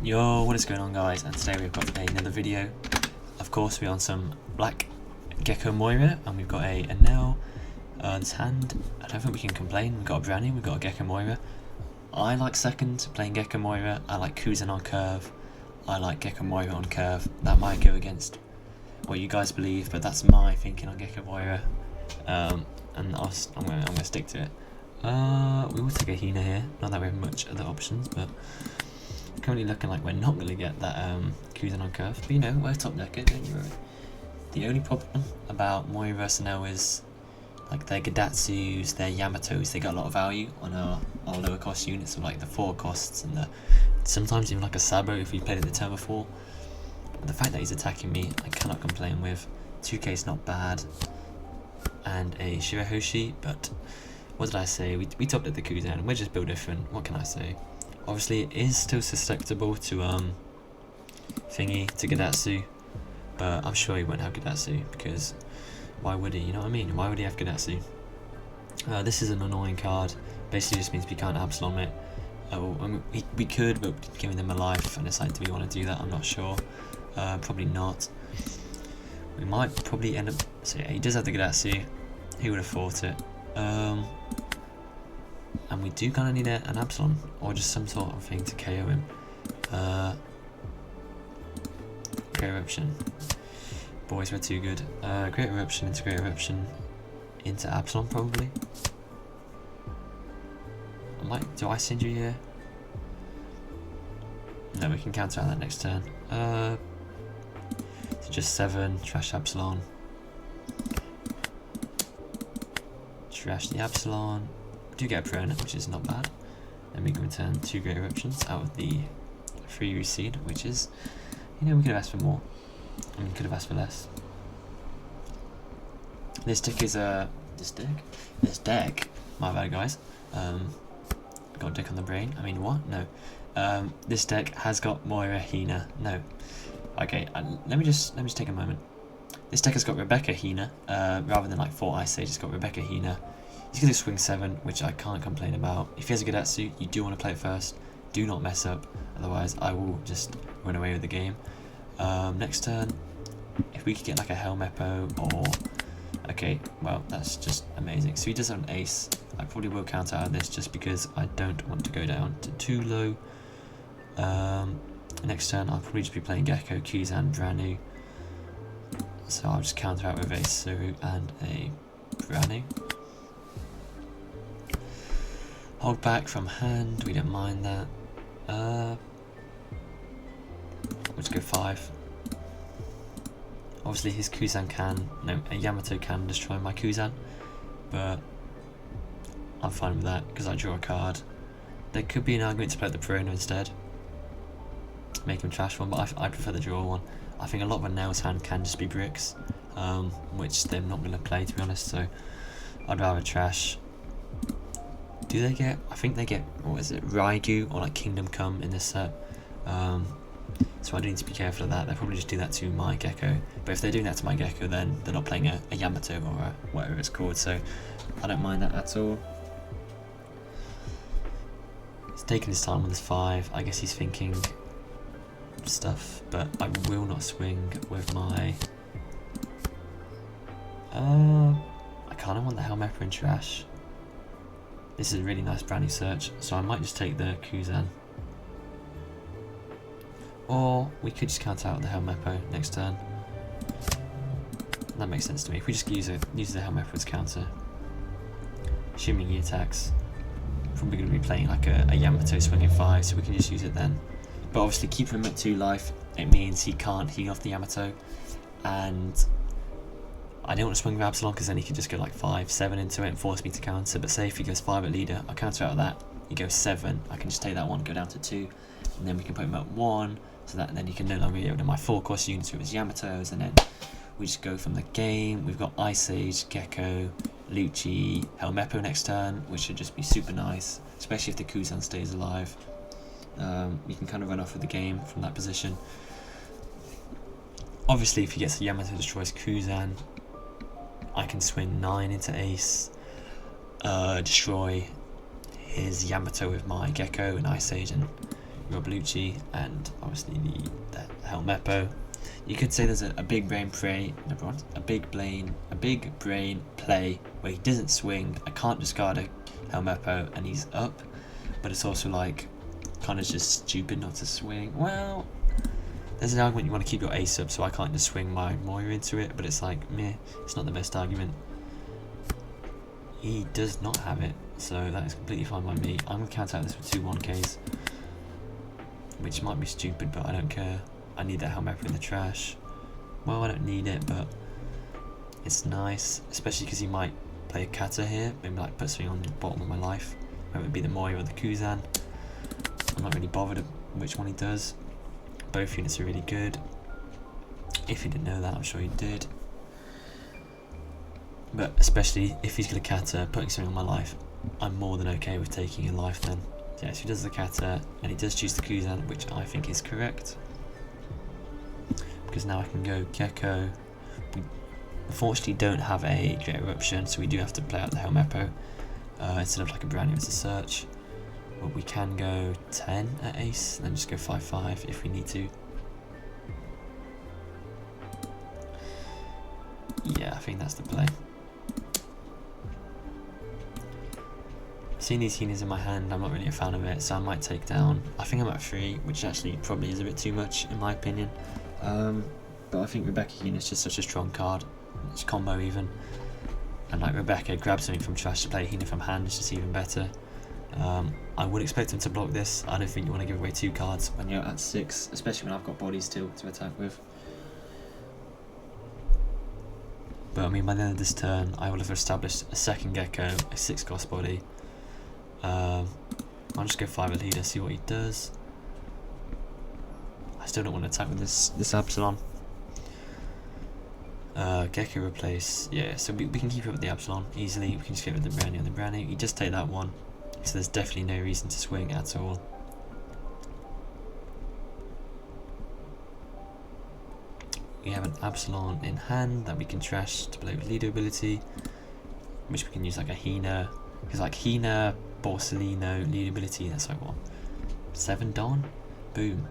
Yo, what is going on, guys? And today we've got another video. Of course, we're on some black gecko Moria, and we've got a Enel. This hand, I don't think we can complain. We've got a brand new, we've got a gecko Moria. I like second playing gecko Moria. I like cruising on curve. I like gecko Moria on curve. That might go against what you guys believe, but that's my thinking on gecko Moria. And I'm gonna stick to it. We will take a Hina here. Not that we have much other options, but currently looking like we're not going to get that cruising on curve. But you know, we're top decker, don't you worry. The only problem about Moria vs Enel is like their Gadatsus, their Yamatos, they got a lot of value on our lower cost units, of like the 4 costs and sometimes even like a Sabo if we played at the turn before. But the fact that he's attacking me, I cannot complain with. 2k is not bad. And a Shirahoshi, but what did I say? We topped at the Kuzan, we're just built different, what can I say? Obviously it is still susceptible to to Gadatsu, but I'm sure he won't have Gadatsu, because why would he, you know what I mean? Why would he have Gadatsu? This is an annoying card, basically just means we can't Absalom it. I mean, we could, but giving them a life, and it's like, do we want to do that? I'm not sure. Probably not. We might probably end up, so yeah, he does have the Gadatsu, he would have fought it. And we do kind of need an Absalom, or just some sort of thing to KO him. Great Eruption. Boys, we're too good. Great Eruption into Absalom, probably. Do I send you here? No, we can counter out that next turn. So just 7, trash Absalom. Trash the Absalom. Do get a Prone, which is not bad. Then we can return 2 Great Eruptions out of the 3 Recede, which is, you know, we could have asked for more. I mean, could have asked for less. This deck is this deck, my bad guys. Got a deck on the brain. I mean, what? No. This deck has got Moira, Hina. No. Okay. Let me just take a moment. This deck has got Rebecca Hina, rather than like 4 Ice Age. It's got Rebecca Hina. He's going to swing 7, which I can't complain about. If he has a Gadatsu, you do want to play it first. Do not mess up, otherwise I will just run away with the game. Next turn, if we could get like a Helmeppo or... Okay, well, that's just amazing. So he does have an Ace. I probably will counter out of this just because I don't want to go down to too low. Next turn, I'll probably just be playing Gecko, Kuzan, Branu. So I'll just counter out with a Suru and a Branu. Hold back from hand, we don't mind that. We'll just go 5. Obviously his Kuzan a Yamato can destroy my Kuzan, but I'm fine with that because I draw a card. There could be an argument to play the Piranha instead, make him trash one, but I prefer the draw one. I think a lot of Enel's hand can just be bricks, which they're not going to play, to be honest, so I'd rather trash. Do they get, I think they get, what is it, Raigu or like Kingdom Come in this set. So I do need to be careful of that. They'll probably just do that to my Gecko. But if they're doing that to my Gecko, then they're not playing a Yamato or whatever it's called. So I don't mind that at all. He's taking his time with his 5. I guess he's thinking stuff, but I will not swing with my... I kind of want the Helmeppo in trash. This is a really nice brand new search, so I might just take the Kuzan. Or we could just counter out the Helmeppo next turn. That makes sense to me. If we just use the Helmeppo as counter, assuming he attacks, probably going to be playing like a Yamato swinging 5, so we can just use it then. But obviously keeping him at 2 life, it means he can't heal off the Yamato, and I don't want to swing with Absalom because then he could just go like 5, 7 into it and force me to counter. But say if he goes 5 at leader, I'll counter out of that. He goes 7, I can just take that one, go down to 2, and then we can put him at 1, so that then he can no longer get rid of my 4 cost units with his Yamatos, and then we just go from the game. We've got Ice Age, Gecko, Lucci, Helmeppo next turn, which should just be super nice, especially if the Kuzan stays alive. You can kind of run off with the game from that position. Obviously if he gets a Yamato destroys Kuzan, I can swing 9 into Ace, destroy his Yamato with my Gecko and Ice Age, and We've got Lucci and obviously the Helmeppo. You could say there's a big brain play, a big brain play where he doesn't swing. I can't discard a Helmeppo and he's up, but it's also like kind of just stupid not to swing. Well, there's an argument you want to keep your ace up, so I can't just swing my Moria into it, but it's like, meh, it's not the best argument. He does not have it, so that is completely fine by me. I'm going to counter out this with 2 1Ks, which might be stupid, but I don't care. I need that Helmeppo in the trash. Well, I don't need it, but it's nice, especially because he might play a Kata here, maybe like put something on the bottom of my life, whether it be the Moria or the Kuzan. I'm not really bothered which one he does. Both units are really good. If you didn't know that, I'm sure you did. But especially if he's going to Kata, putting something on my life, I'm more than okay with taking a life then. Yes, he does the Kata, and he does choose the Kuzan, which I think is correct. Because now I can go Gecko. We unfortunately don't have a Jet Eruption, so we do have to play out the Helmeppo. Instead of like a brand new, it's a search. But we can go 10 at ace, and then just go 5-5 if we need to. Yeah, I think that's the play. Seeing these Heenas in my hand, I'm not really a fan of it, so I might take down. I think I'm at 3, which actually probably is a bit too much in my opinion. But I think Rebecca Heena is just such a strong card. It's combo even. And like Rebecca grabs something from trash to play Heena from hand, is just even better. I would expect him to block this. I don't think you want to give away 2 cards when you're at 6, especially when I've got bodies still to attack with. But I mean, by the end of this turn, I will have established a second Gecko, a 6 cost body. I'll just go 5 leader, see what he does. I still don't want to attack with this Absalon. Gecko replace, yeah, so we can keep it with the Absalon easily. We can just get rid of the brand new and the brand new. He just take that one, so there's definitely no reason to swing at all. We have an Absalon in hand that we can trash to play with leader ability, which we can use like a Heena, because like Heena, Borsellino, leader ability, that's like what, 7 Don? Boom.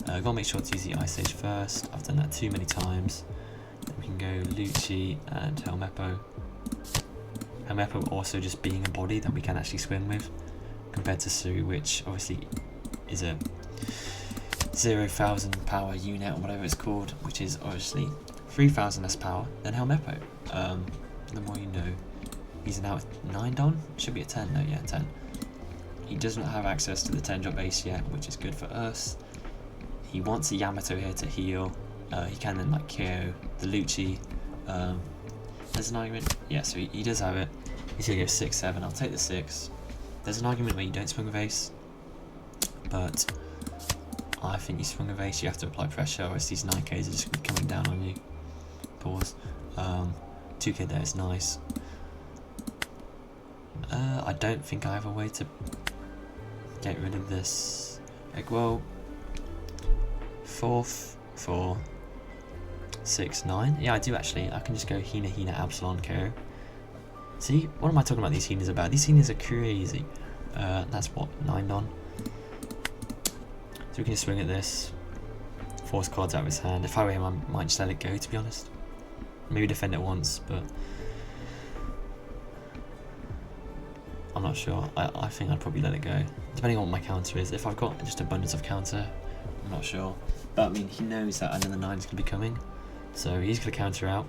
Gotta make sure to use the Ice Age first. I've done that too many times. Then we can go Lucci and Helmeppo. Helmeppo also just being a body that we can actually swing with, compared to Sue, which obviously is a 0,000 power unit or whatever it's called, which is obviously 3,000 less power than Helmeppo. The more you know. He's now at 9 Don? Should be a 10 though, yeah, 10. He does not have access to the 10 drop base yet, which is good for us. He wants a Yamato here to heal. He can then like KO the Lucci. There's an argument, yeah, so he does have it. He's gonna go 6-7, I'll take the 6. There's an argument where you don't swing with ace, but I think you swing with ace, you have to apply pressure, or else these 9Ks are just coming down on you. Pause. 2K there is nice. I don't think I have a way to get rid of this. Like, well, 4, 4, 6, 9. Yeah, I do actually. I can just go Heena, Absalon, KO. See, what am I talking about these Heenas about? These Heenas are crazy. That's what, 9 Don. So we can just swing at this. Force cards out of his hand. If I were him, I might just let it go, to be honest. Maybe defend it once, but I'm not sure. I think I'd probably let it go, depending on what my counter is. If I've got just abundance of counter, I'm not sure. But I mean, he knows that another 9 is going to be coming, so he's going to counter out.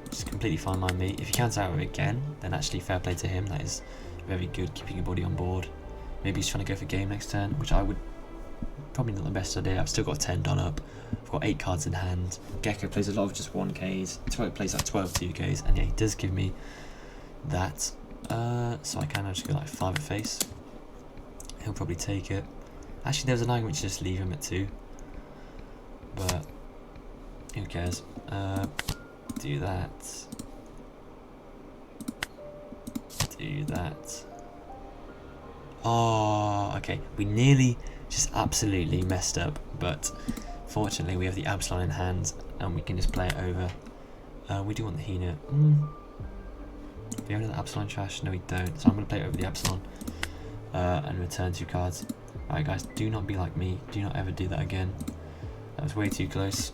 It's completely fine by me. If he counters out again, then actually fair play to him. That is very good, keeping your body on board. Maybe he's trying to go for game next turn, which I would probably not the best idea. I've still got 10 done up. I've got 8 cards in hand. Gecko plays a lot of just 1Ks. 12 plays like 12 2Ks, and yeah, he does give me that. So I can just go like 5 at face. He'll probably take it. Actually, there was an argument to just leave him at 2, but who cares? Do that. Do that. Oh, okay. We nearly just absolutely messed up, but fortunately we have the Absalon in hand and we can just play it over. We do want the Heena. Do we have another Absalon trash? No, we don't. So I'm going to play it over the Absalon and return 2 cards. Right guys, do not be like me. Do not ever do that again. That was way too close.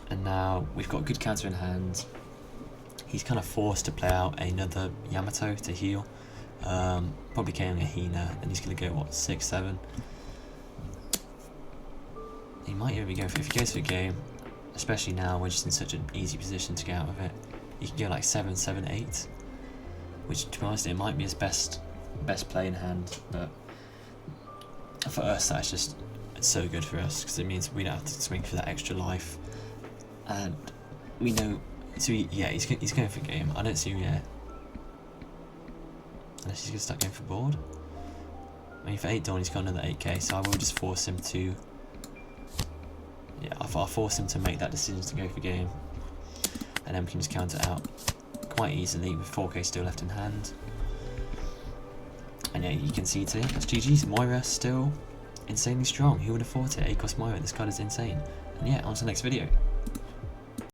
And now we've got good counter in hand. He's kind of forced to play out another Yamato to heal. Probably KOing a Hina, and he's going to go, what, 6-7? He might even go for, if he goes for a game, especially now, we're just in such an easy position to get out of it. He can go like 7-7-8, which, to be honest, it might be his best play in hand, but for us, that's just so good for us, because it means we don't have to swing for that extra life. And we know, so he's going for a game. I don't see him yet. Unless he's going to start going for board. I mean, for 8 Dawn, he's got another 8k, so I will just force him to... Yeah, I'll force him to make that decision to go for game. And then we can just counter it out quite easily with 4k still left in hand. And yeah, you can see today, that's GG's. Moira still insanely strong. Who would have thought it? 8 cost Moira, this card is insane. And yeah, on to the next video.